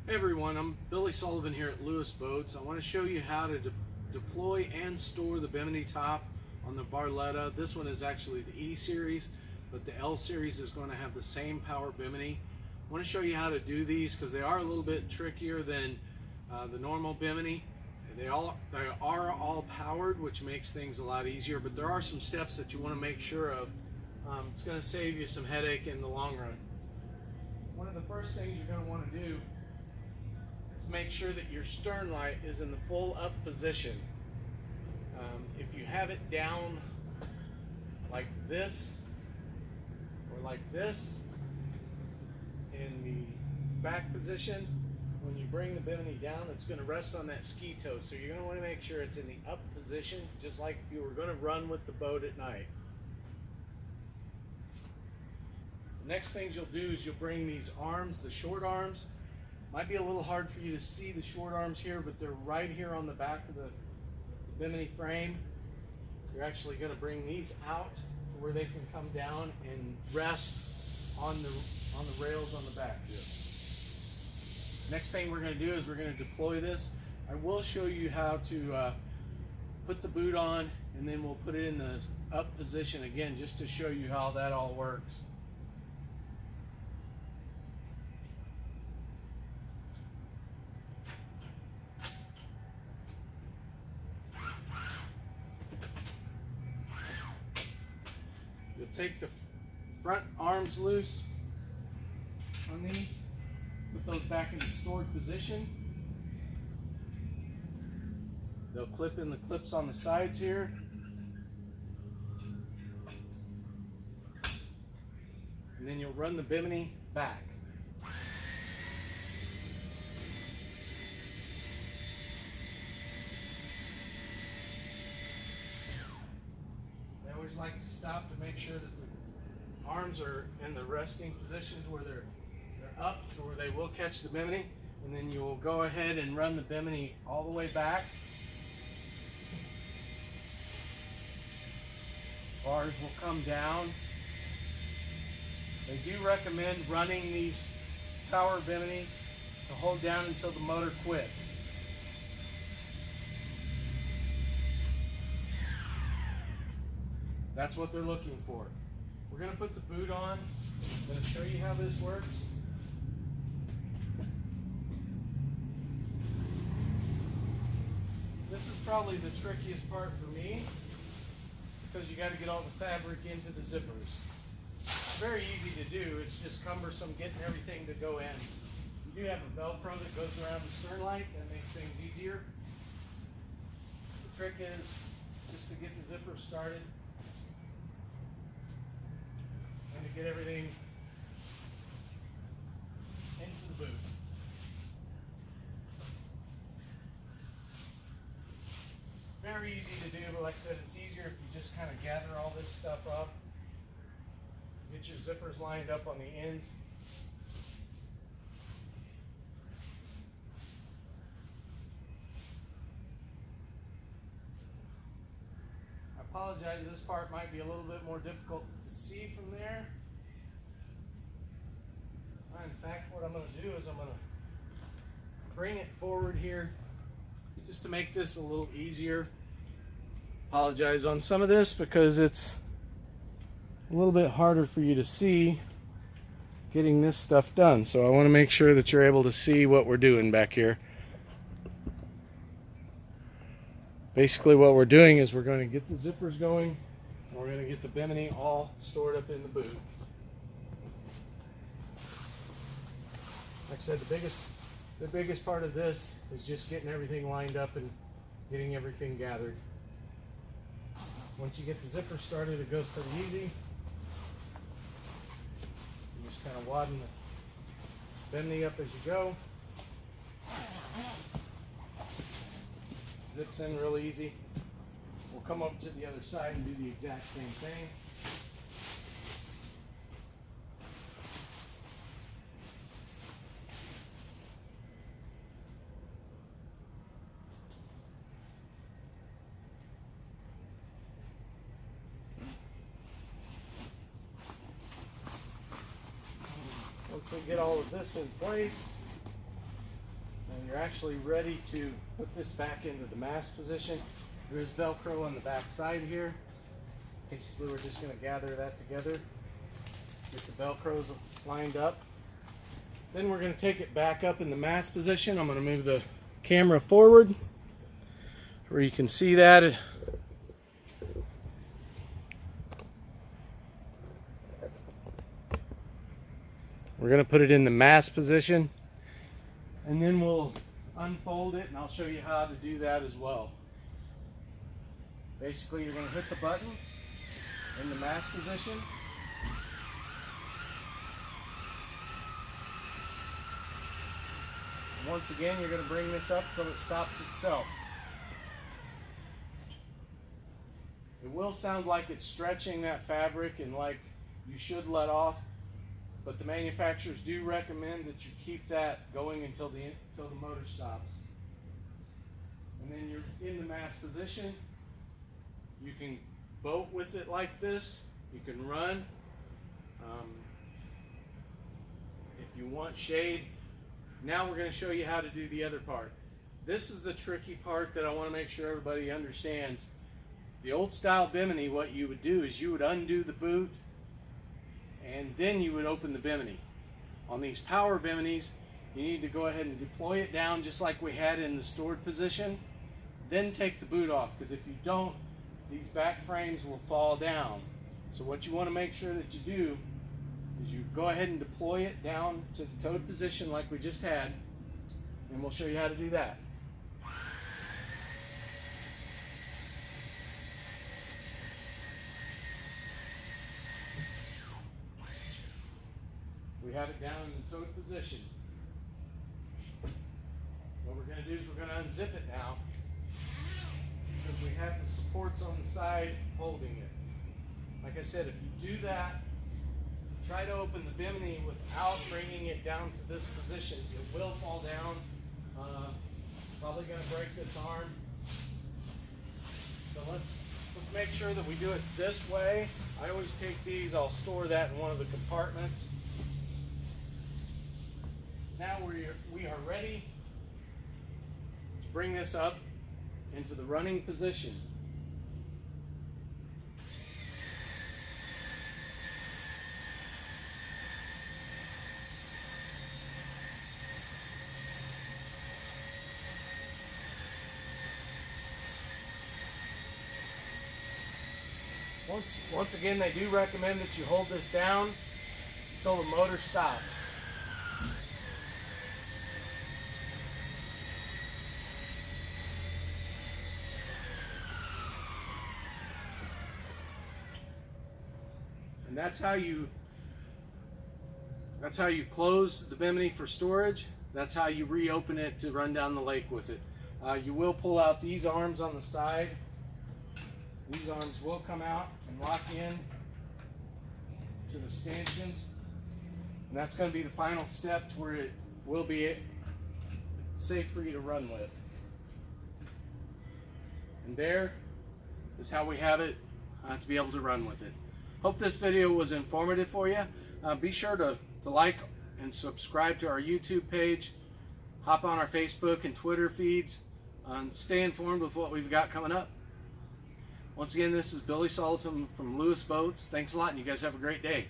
Hey everyone, I'm Billy Sullivan here at Lewis Boats. I want to show you how to deploy and store the Bimini top on the Barletta. This one is actually the E series, but the L series is going to have the same power Bimini. I want to show you how to do these because they are a little bit trickier than the normal Bimini. They are all powered, which makes things a lot easier, but there are some steps that you want to make sure of. It's going to save you some headache in the long run. One of the first things you're going to want to do is make sure that your stern light is in the full up position. If you have it down like this or like this in the back position, when you bring the Bimini down, it's going to rest on that ski toe. So you're going to want to make sure it's in the up position, just like if you were going to run with the boat at night. The next things you'll do is you'll bring these arms, the short arms. Might be a little hard for you to see the short arms here, but they're right here on the back of the Bimini frame. You're actually going to bring these out to where they can come down and rest on the rails on the back here. Next thing we're going to do is we're going to deploy this. I will show you how to put the boot on, and then we'll put it in the up position again just to show you how that all works. You'll take the front arms loose on these, put those back in the stored position. They'll clip in the clips on the sides here. And then you'll run the Bimini back. I always like to stop to make sure that the arms are in the resting positions where they're up to where they will catch the Bimini, and then you will go ahead and run the Bimini all the way back. Bars will come down. They do recommend running these power Biminis to hold down until the motor quits. That's what they're looking for. We're going to put the boot on. I'm going to show you how this works. This is probably the trickiest part for me because you got to get all the fabric into the zippers. It's very easy to do, it's just cumbersome getting everything to go in. You do have a Velcro that goes around the stern light, that makes things easier. The trick is just to get the zipper started and to get everything into the boot. Very easy to do, but like I said, it's easier if you just kind of gather all this stuff up. Get your zippers lined up on the ends. I apologize, this part might be a little bit more difficult to see from there. In fact, what I'm going to do is I'm going to bring it forward here just to make this a little easier. Apologize on some of this because it's a little bit harder for you to see getting this stuff done. So I want to make sure that you're able to see what we're doing back here. Basically what we're doing is we're going to get the zippers going and we're going to get the Bimini all stored up in the boot. Like I said, the biggest part of this is just getting everything lined up and getting everything gathered. Once you get the zipper started, it goes pretty easy. You just kind of widen the Bimini up as you go. Zips in real easy. We'll come up to the other side and do the exact same thing. Once we get all of this in place, you're actually ready to put this back into the mast position, there is Velcro on the back side here. Basically, we're just going to gather that together, get the Velcros lined up. Then we're going to take it back up in the mast position. I'm going to move the camera forward where you can see that. We're going to put it in the mast position, and then we'll unfold it, and I'll show you how to do that as well. Basically, you're going to hit the button in the mast position. And once again, you're going to bring this up till it stops itself. It will sound like it's stretching that fabric and like you should let off, but the manufacturers do recommend that you keep that going until the motor stops. And then you're in the mast position. You can boat with it like this. You can run. If you want shade. Now we're going to show you how to do the other part. This is the tricky part that I want to make sure everybody understands. The old style Bimini, what you would do is you would undo the boot and then you would open the Bimini. On these power Biminis, you need to go ahead and deploy it down just like we had in the stored position. Then take the boot off, because if you don't, these back frames will fall down. So what you want to make sure that you do is you go ahead and deploy it down to the towed position like we just had, and we'll show you how to do that. We have it down in the towed position. What we're going to do is we're going to unzip it now, because we have the supports on the side holding it. Like I said, if you do that, try to open the Bimini without bringing it down to this position. It will fall down. Probably going to break this arm. So let's make sure that we do it this way. I always take these, I'll store that in one of the compartments. Now we are ready to bring this up into the running position. Once again, they do recommend that you hold this down until the motor stops. And that's how you close the Bimini for storage. That's how you reopen it to run down the lake with it. You will pull out these arms on the side. These arms will come out and lock in to the stanchions. And that's going to be the final step to where it will be safe for you to run with. And there is how we have it to be able to run with it. Hope this video was informative for you. Be sure to like and subscribe to our YouTube page. Hop on our Facebook and Twitter feeds. And stay informed with what we've got coming up. Once again, this is Billy Sullivan from Lewis Boats. Thanks a lot, and you guys have a great day.